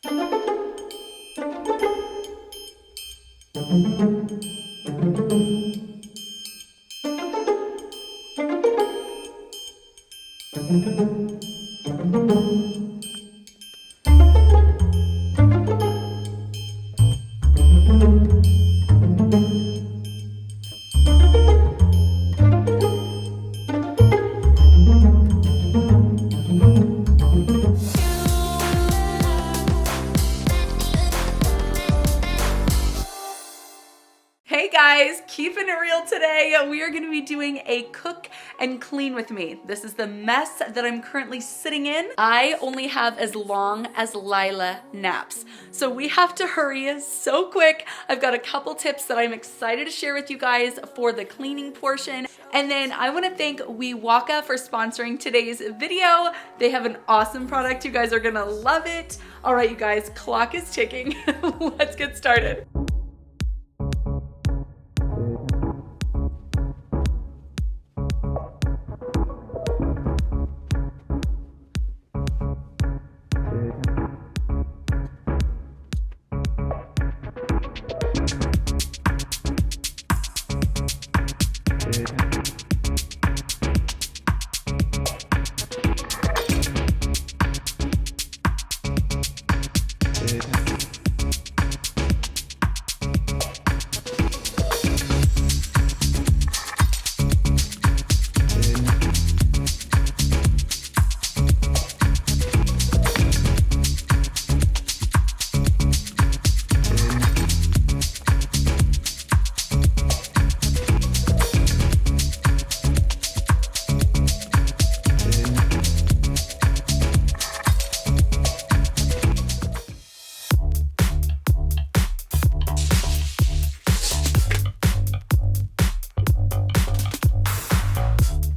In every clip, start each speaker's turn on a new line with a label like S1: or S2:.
S1: Hey guys, keeping it real today. We are going to be doing a cook and clean with me. This is the mess that I'm currently sitting in. I only have as long as Lila naps, so we have to hurry so quick. I've got a couple tips that I'm excited to share with you guys for the cleaning portion. And then I want to thank WEWALKA for sponsoring today's video. They have an awesome product. You guys are going to love it. All right, you guys, clock is ticking. Let's get started.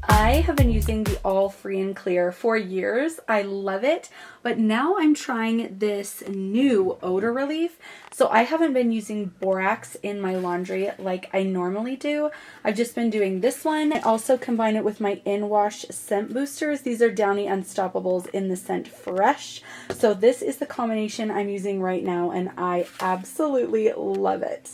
S1: I have been using the All Free and Clear for years. I love it, but now I'm trying this new odor relief. So I haven't been using borax in my laundry like I normally do. I've just been doing this one. I also combine it with my in-wash scent boosters. These are Downy Unstoppables in the scent Fresh. So this is the combination I'm using right now, and I absolutely love it.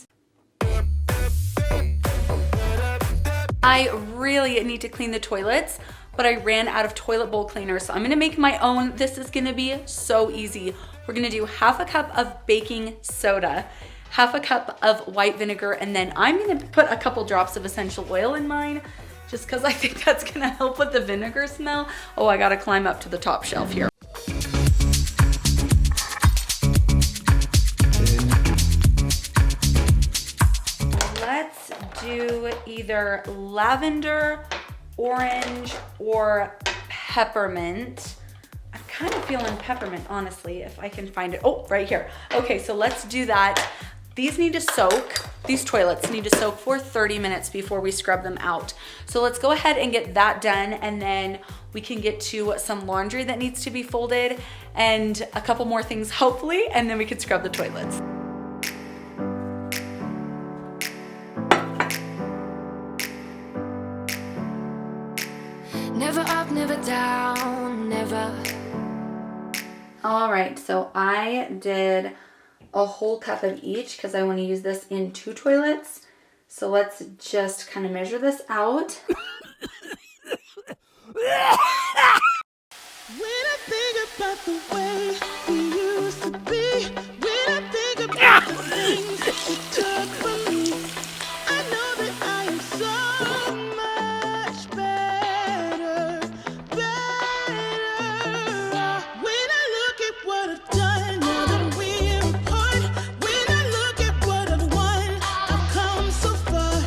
S1: I really need to clean the toilets, but I ran out of toilet bowl cleaner, so I'm gonna make my own. This is gonna be so easy. We're gonna do half a cup of baking soda, half a cup of white vinegar, and then I'm gonna put a couple drops of essential oil in mine, just because I think that's gonna help with the vinegar smell. Oh, I gotta climb up to the top shelf here. Let's do either lavender, orange, or peppermint. I'm kind of feeling peppermint, honestly, if I can find it. Oh, right here. Okay, so let's do that. These need to soak, these toilets need to soak for 30 minutes before we scrub them out. So let's go ahead and get that done, and then we can get to some laundry that needs to be folded and a couple more things, hopefully, and then we can scrub the toilets.
S2: Never up, never down, never.
S1: All right, so I did a whole cup of each because I want to use this in 2 toilets. So let's just kind of measure this out.
S3: When I think about the way we used to be, when I think about the things you took from me, I know that I am so much better. When I look at what I've done, now that we're apart, when I look at what I've won, I've come so far.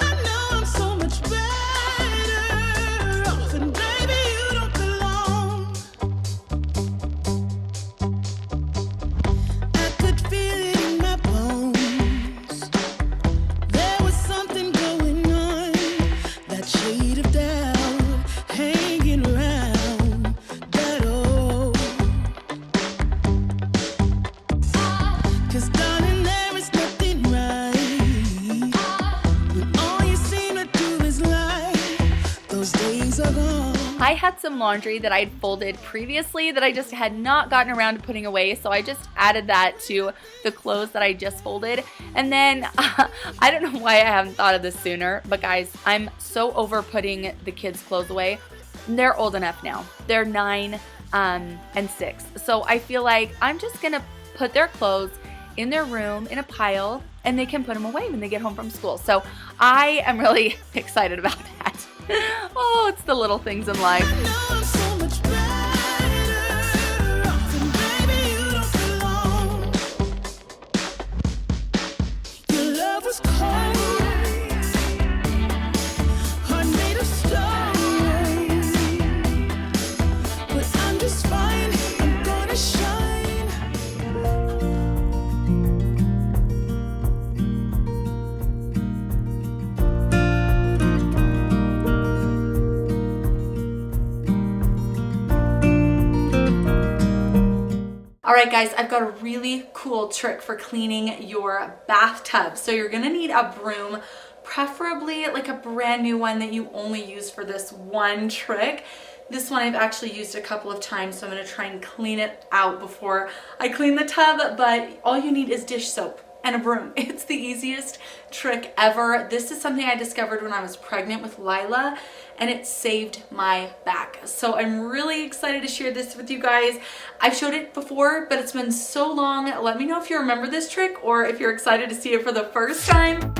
S3: I know I'm so much better off, and baby, you don't belong. I could feel it in my bones. There was something going on, that shade of doubt hanging around that old. 'Cause darling, there is nothing right when all you seem to do is lie. Those days are gone.
S1: I had some laundry that I'd folded previously that I just had not gotten around to putting away, so I just added that to the clothes that I just folded. And then I don't know why I haven't thought of this sooner, but guys, I'm so over putting the kids' clothes away. They're old enough now. They're 9 and 6. So I feel like I'm just gonna put their clothes in their room in a pile, and they can put them away when they get home from school. So I am really excited about that. Oh, it's the little things in life.
S3: I know I'm so much better off, and baby, you don't belong. Your love was cold, heart made of stone, but I'm just fine. I'm gonna shine.
S1: All right, guys, I've got a really cool trick for cleaning your bathtub. So you're gonna need a broom, preferably like a brand new one that you only use for this one trick. This one I've actually used a couple of times, so I'm gonna try and clean it out before I clean the tub, but all you need is dish soap and a broom. It's the easiest trick ever. This is something I discovered when I was pregnant with Lila, and it saved my back. So I'm really excited to share this with you guys. I've showed it before, but it's been so long. Let me know if you remember this trick or if you're excited to see it for the first time.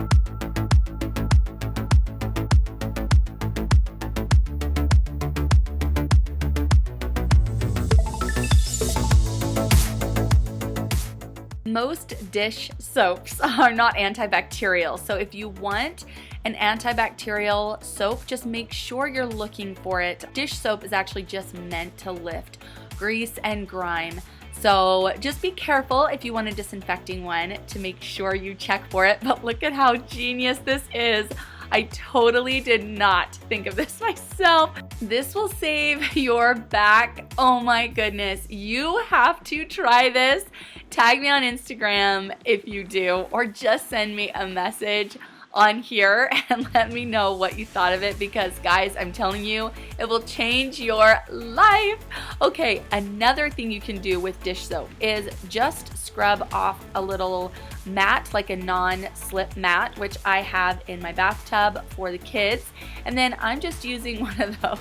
S1: Most dish soaps are not antibacterial. So if you want an antibacterial soap, just make sure you're looking for it. Dish soap is actually just meant to lift grease and grime. So just be careful if you want a disinfecting one to make sure you check for it. But look at how genius this is. I totally did not think of this myself. This will save your back. Oh my goodness. You have to try this. Tag me on Instagram if you do, or just send me a message on here and let me know what you thought of it, because guys, I'm telling you, it will change your life. Okay, another thing you can do with dish soap is just scrub off a little mat, like a non-slip mat, which I have in my bathtub for the kids. And then I'm just using one of those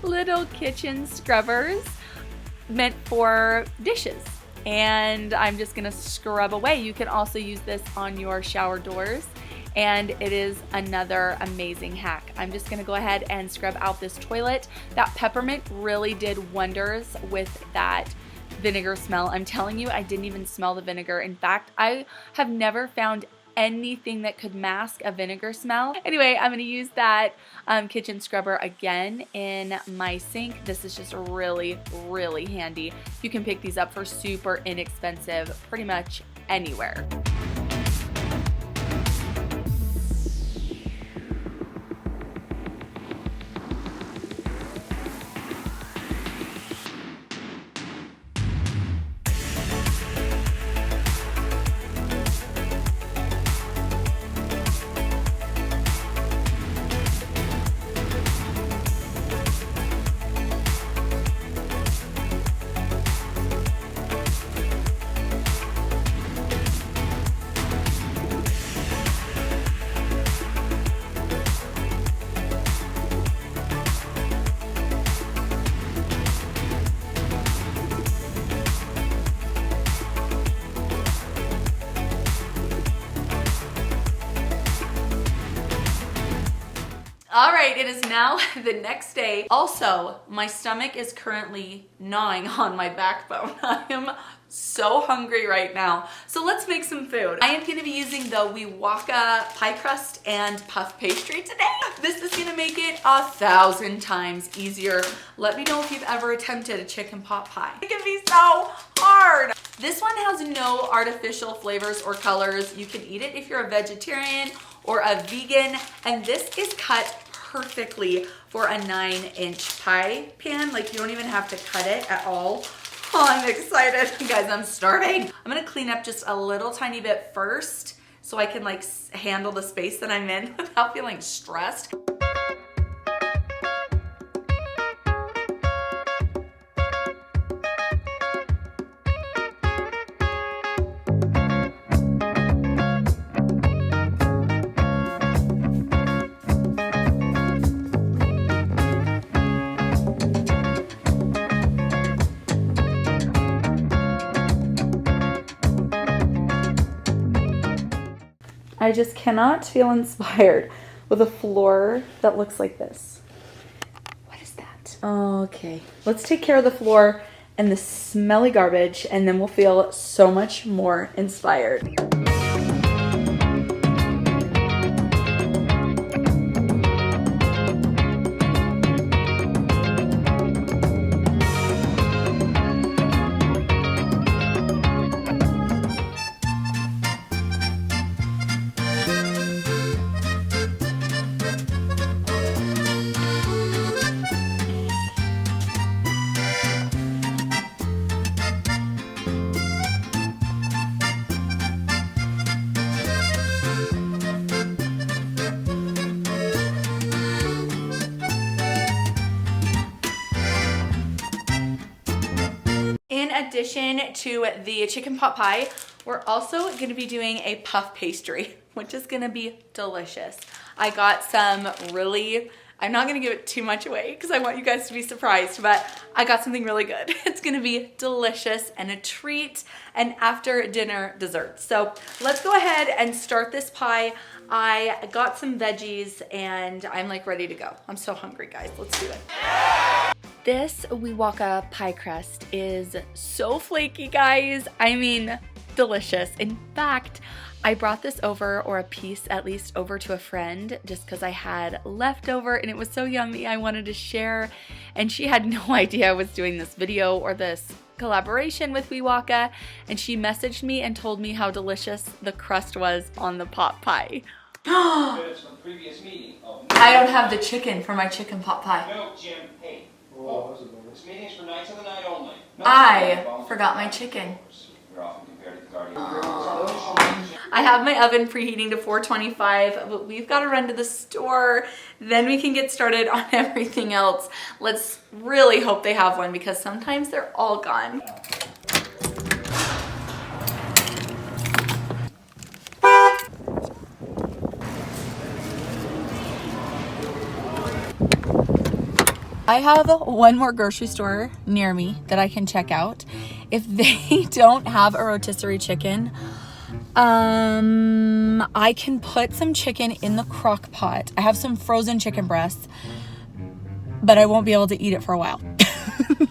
S1: little kitchen scrubbers meant for dishes. And I'm just gonna scrub away. You can also use this on your shower doors, and it is another amazing hack. I'm just gonna go ahead and scrub out this toilet. That peppermint really did wonders with that vinegar smell. I'm telling you, I didn't even smell the vinegar. In fact, I have never found anything that could mask a vinegar smell. Anyway, I'm gonna use that kitchen scrubber again in my sink. This is just really, really handy. You can pick these up for super inexpensive pretty much anywhere. All right, it is now the next day. Also, my stomach is currently gnawing on my backbone. I am so hungry right now. So let's make some food. I am gonna be using the WEWALKA pie crust and puff pastry today. This is gonna make it 1,000 times easier. Let me know if you've ever attempted a chicken pot pie. It can be so hard. This one has no artificial flavors or colors. You can eat it if you're a vegetarian or a vegan, and this is cut perfectly for a 9-inch pie pan. Like, you don't even have to cut it at all. Oh, I'm excited. Guys, I'm starving. I'm gonna clean up just a little tiny bit first so I can like handle the space that I'm in without feeling stressed. I just cannot feel inspired with a floor that looks like this. What is that? Okay, let's take care of the floor and the smelly garbage, and then we'll feel so much more inspired. In addition to the chicken pot pie, we're also going to be doing a puff pastry, which is going to be delicious. I got some really, I'm not going to give it too much away because I want you guys to be surprised, but I got something really good. It's going to be delicious and a treat, and after dinner dessert. So let's go ahead and start this pie. I got some veggies and I'm like ready to go. I'm so hungry, guys. Let's do it. This WEWALKA pie crust is so flaky, guys. I mean, delicious. In fact, I brought this over, or a piece at least, over to a friend just because I had leftover and it was so yummy I wanted to share. And she had no idea I was doing this video or this collaboration with WEWALKA, and she messaged me and told me how delicious the crust was on the pot pie. I don't have the chicken for my chicken pot pie.
S4: No, Jim, hey. This meeting's for nights of the night only.
S1: I forgot my chicken.
S4: You're often compared to the guardian.
S1: I have my oven preheating to 425, but we've got to run to the store. Then we can get started on everything else. Let's really hope they have one because sometimes they're all gone. I have one more grocery store near me that I can check out. If they don't have a rotisserie chicken, I can put some chicken in the crock pot. I have some frozen chicken breasts, but I won't be able to eat it for a while.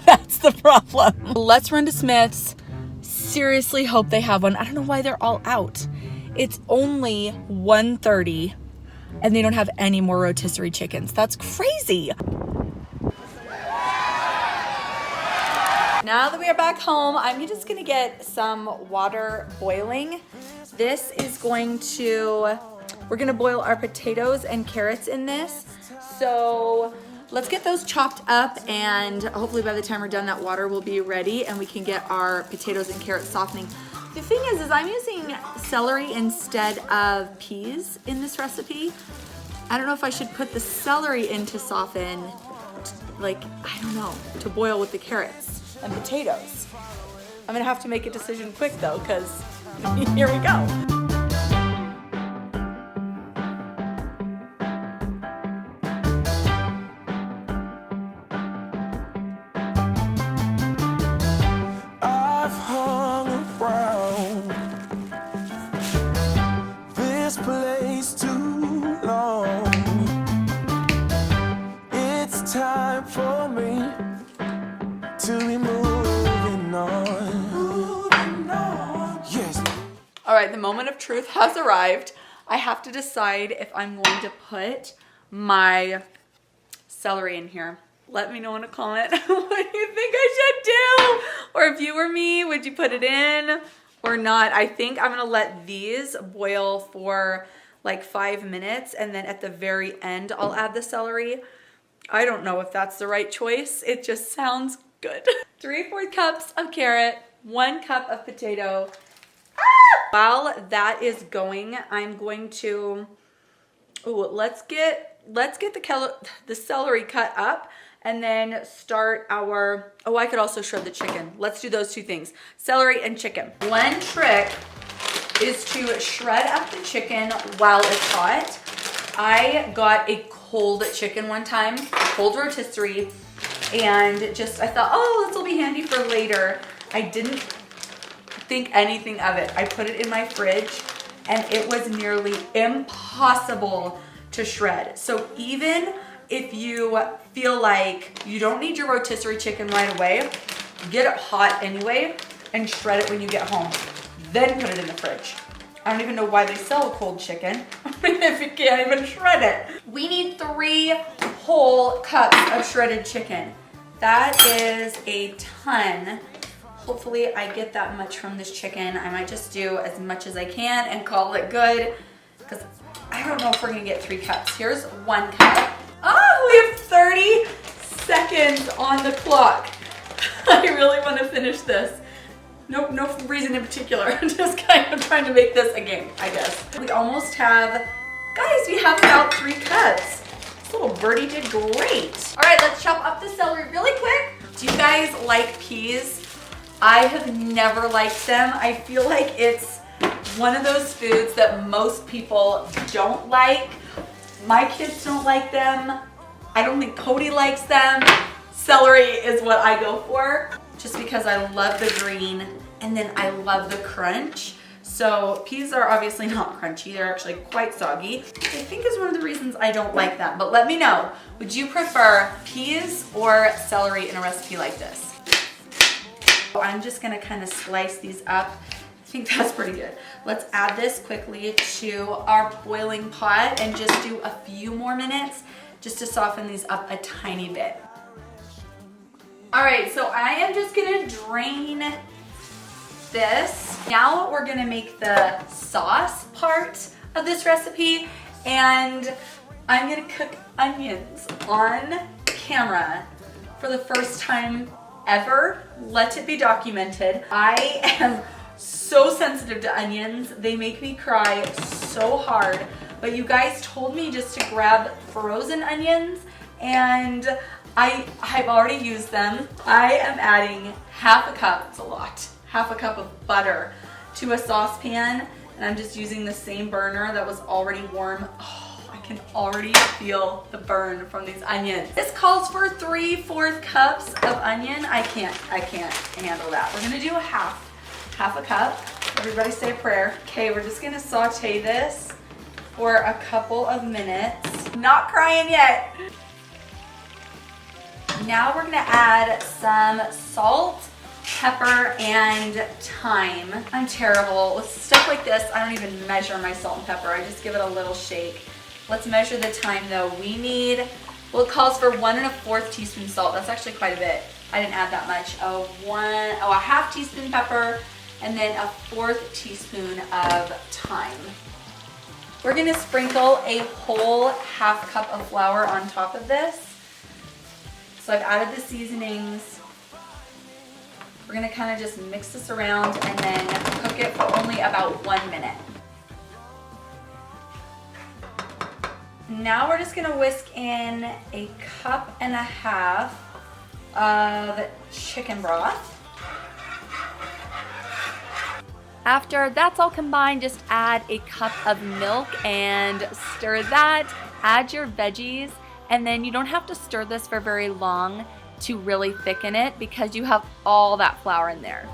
S1: That's the problem. Let's run to Smith's. Seriously hope they have one. I don't know why they're all out. It's only 1:30 and they don't have any more rotisserie chickens. That's crazy. Now that we are back home, I'm just gonna get some water boiling. This is going to, we're gonna boil our potatoes and carrots in this. So let's get those chopped up, and hopefully by the time we're done, that water will be ready and we can get our potatoes and carrots softening. The thing is I'm using celery instead of peas in this recipe. I don't know if I should put the celery in to soften, like, I don't know, to boil with the carrots and potatoes. I'm gonna have to make a decision quick though, because here we go.
S3: I've hung around this place too long. It's time for me to be moving on. Yes.
S1: All right, the moment of truth has arrived. I have to decide if I'm going to put my celery in here. Let me know in a comment what you think I should do. Or if you were me, would you put it in or not? I think I'm gonna let these boil for like 5 minutes, and then at the very end, I'll add the celery. I don't know if that's the right choice. It just sounds good. 3/4 cups of carrot, 1 cup of potato. While that is going, I'm going to, let's get the celery cut up and then start our, I could also shred the chicken. Let's do those two things, celery and chicken. One trick is to shred up the chicken while it's hot. I got a cold chicken one time, cold rotisserie, and just, I thought, oh, this will be handy for later. I didn't think anything of it. I put it in my fridge and it was nearly impossible to shred. So even if you feel like you don't need your rotisserie chicken right away, get it hot anyway and shred it when you get home. Then put it in the fridge. I don't even know why they sell cold chicken if you can't even shred it. We need 3 whole cups of shredded chicken. That is a ton. Hopefully I get that much from this chicken. I might just do as much as I can and call it good, because I don't know if we're gonna get 3 cups. Here's 1 cup. Oh, we have 30 seconds on the clock. I really want to finish this. No reason in particular. I'm just kind of trying to make this a game, I guess. We almost have, guys, we have about 3 cups. This little birdie did great. All right, let's chop up the celery really quick. Do you guys like peas? I have never liked them. I feel like it's one of those foods that most people don't like. My kids don't like them. I don't think Cody likes them. Celery is what I go for, just because I love the green and then I love the crunch. So peas are obviously not crunchy. They're actually quite soggy. I think is one of the reasons I don't like them. But let me know, would you prefer peas or celery in a recipe like this? I'm just gonna kind of slice these up. I think that's pretty good. Let's add this quickly to our boiling pot and just do a few more minutes just to soften these up a tiny bit. All right, so I am just gonna drain this. Now we're gonna make the sauce part of this recipe, and I'm gonna cook onions on camera for the first time ever. Let it be documented. I am so sensitive to onions. They make me cry so hard, but you guys told me just to grab frozen onions, and I've already used them. I am adding half a cup, it's a lot, half a cup of butter to a saucepan, and I'm just using the same burner that was already warm. Oh, I can already feel the burn from these onions. This calls for 3/4 cups of onion. I can't handle that. We're gonna do half a cup. Everybody say a prayer. Okay, we're just gonna saute this for a couple of minutes. Not crying yet. Now we're gonna add some salt, pepper, and thyme. I'm terrible with stuff like this. I don't even measure my salt and pepper. I just give it a little shake. Let's measure the thyme though. We need, well, it calls for 1 1/4 teaspoon salt. That's actually quite a bit. I didn't add that much. A half teaspoon pepper, and then a 1/4 teaspoon of thyme. We're gonna sprinkle a whole half cup of flour on top of this. So I've added the seasonings. We're gonna kind of just mix this around and then cook it for only about 1 minute. Now we're just gonna whisk in a 1.5 cups of chicken broth. After that's all combined, just add a cup of milk and stir that. Add your veggies, and then you don't have to stir this for very long to really thicken it because you have all that flour in there.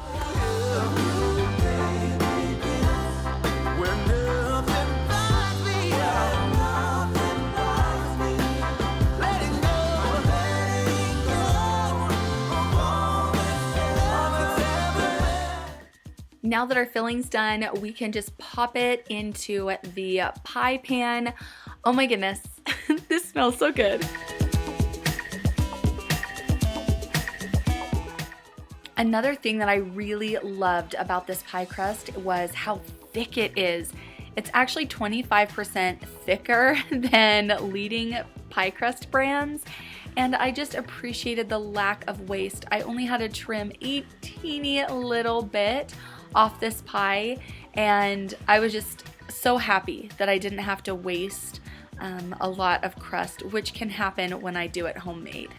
S1: Now that our filling's done, we can just pop it into the pie pan. Oh my goodness, this smells so good. Another thing that I really loved about this pie crust was how thick it is. It's actually 25% thicker than leading pie crust brands, and I just appreciated the lack of waste. I only had to trim a teeny little bit off this pie, and I was just so happy that I didn't have to waste a lot of crust, which can happen when I do it homemade.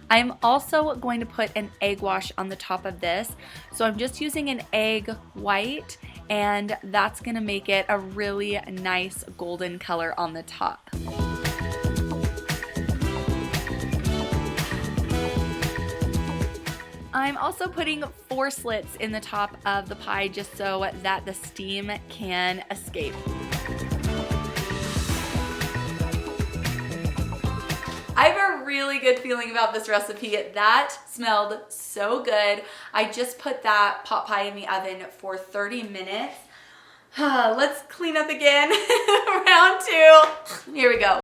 S1: I'm also going to put an egg wash on the top of this, so I'm just using an egg white, and that's gonna make it a really nice golden color on the top. I'm also putting 4 slits in the top of the pie just so that the steam can escape. I have a really good feeling about this recipe. That smelled so good. I just put that pot pie in the oven for 30 minutes. Let's clean up again. Round 2. Here we go.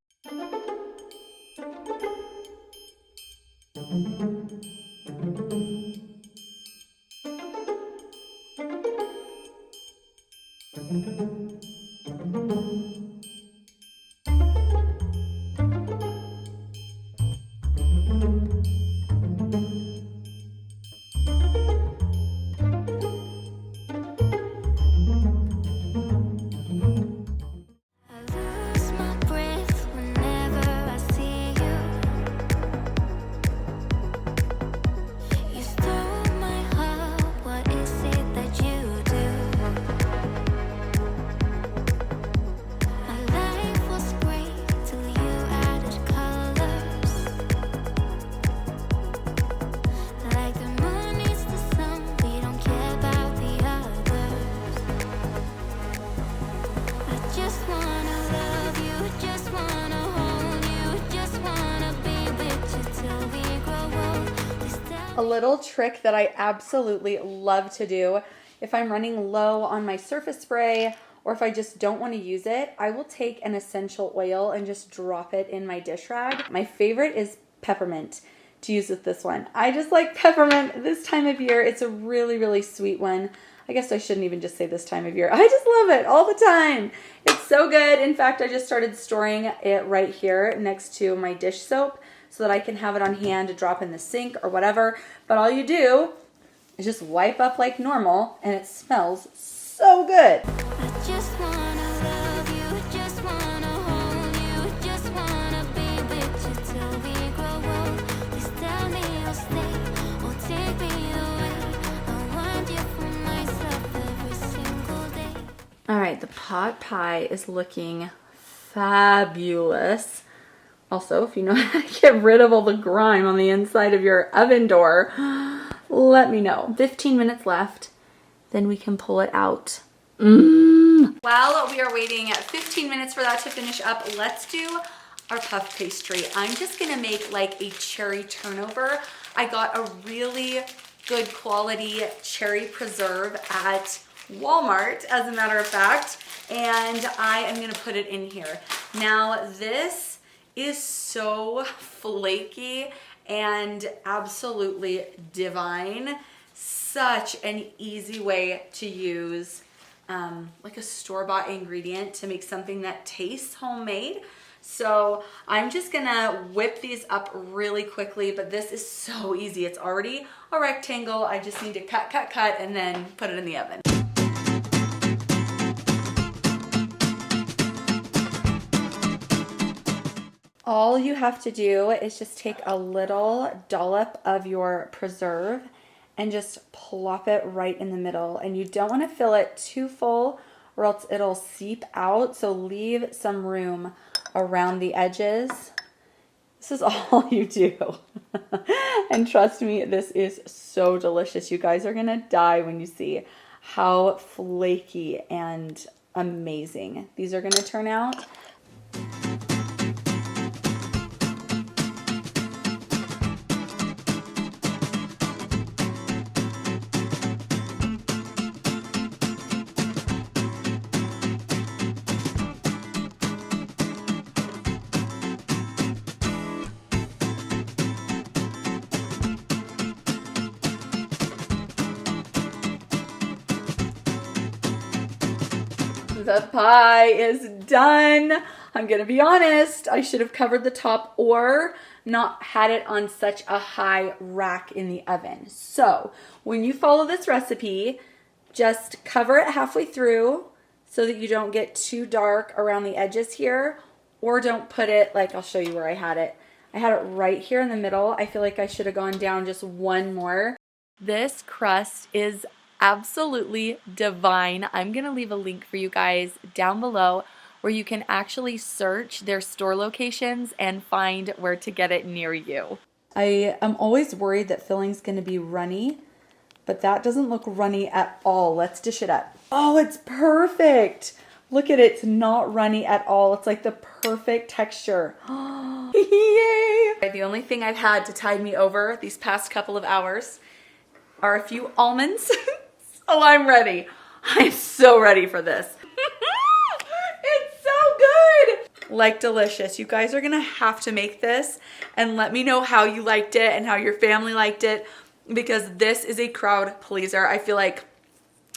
S2: I lose my breath whenever I see you. You stole my heart, what is it that you do? My life was great till you added colors. Like the moon needs the sun, we don't care about the others. I just wanna love you, just wanna hold you, just wanna be with you till we grow old. Please tell
S1: A little trick that I absolutely love to do, if I'm running low on my surface spray or if I just don't want to use it, I will take an essential oil and just drop it in my dish rag. My favorite is peppermint to use with this one. I just like peppermint this time of year. It's a really, really sweet one. I guess I shouldn't even just say this time of year. I just love it all the time. It's so good. In fact, I just started storing it right here next to my dish soap so that I can have it on hand to drop in the sink or whatever. But all you do is just wipe up like normal and it smells so good.
S2: I just wanna love you, just wanna hold you, just wanna be with you till we grow old. Please tell me you'll stay or take me away. I want you for myself every single day.
S1: All right, the pot pie is looking fabulous. Also, if you know how to get rid of all the grime on the inside of your oven door, let me know. 15 minutes left, then we can pull it out. While we are waiting 15 minutes for that to finish up, let's do our puff pastry. I'm just gonna make like a cherry turnover. I got a really good quality cherry preserve at Walmart, as a matter of fact, and I am gonna put it in here. Now this is so flaky and absolutely divine. Such an easy way to use like a store-bought ingredient to make something that tastes homemade. So I'm just gonna whip these up really quickly, but this is so easy. It's already a rectangle. I just need to cut, and then put it in the oven. All you have to do is just take a little dollop of your preserve and just plop it right in the middle. And you don't want to fill it too full or else it'll seep out. So leave some room around the edges. This is all you do. And trust me, this is so delicious. You guys are going to die when you see how flaky and amazing these are going to turn out. The pie is done. I'm gonna be honest, I should have covered the top or not had it on such a high rack in the oven. So when you follow this recipe, just cover it halfway through so that you don't get too dark around the edges here, or don't put it, like I'll show you where I had it. I had it right here in the middle. I feel like I should have gone down just one more. This crust is absolutely divine. I'm gonna leave a link for you guys down below where you can actually search their store locations and find where to get it near you. I am always worried that filling's gonna be runny, but that doesn't look runny at all. Let's dish it up. Oh, it's perfect. Look at it, it's not runny at all. It's like the perfect texture. Yay! The only thing I've had to tide me over these past couple of hours are a few almonds. So I'm ready. I'm so ready for this. It's so good. Like delicious. You guys are gonna have to make this and let me know how you liked it and how your family liked it, because this is a crowd pleaser. I feel like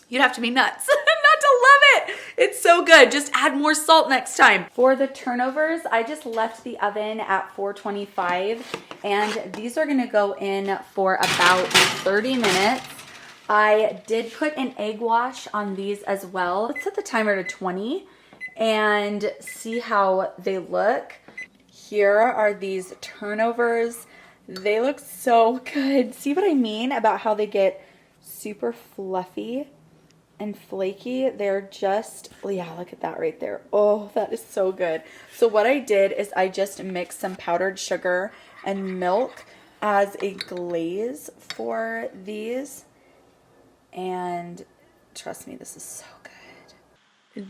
S1: you'd have to be nuts not to love it. It's so good. Just add more salt next time. For the turnovers, I just left the oven at 425, and these are gonna go in for about 30 minutes. I did put an egg wash on these as well. Let's set the timer to 20 and see how they look. Here are these turnovers. They look so good. See what I mean about how they get super fluffy and flaky? They're just, yeah, look at that right there. Oh, that is so good. So what I did is I just mixed some powdered sugar and milk as a glaze for these. And trust me, this is so good.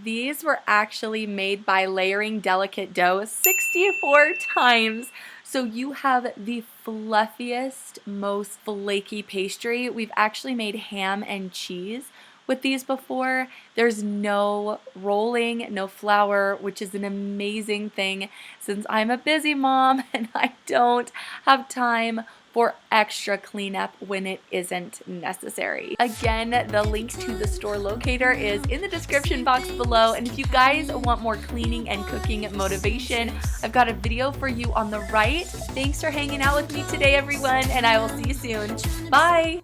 S1: These were actually made by layering delicate dough 64 times. So you have the fluffiest, most flaky pastry. We've actually made ham and cheese with these before. There's no rolling, no flour, which is an amazing thing since I'm a busy mom and I don't have time for extra cleanup when it isn't necessary. Again, the link to the store locator is in the description box below, and if you guys want more cleaning and cooking motivation, I've got a video for you on the right. Thanks for hanging out with me today, everyone, and I will see you soon. Bye!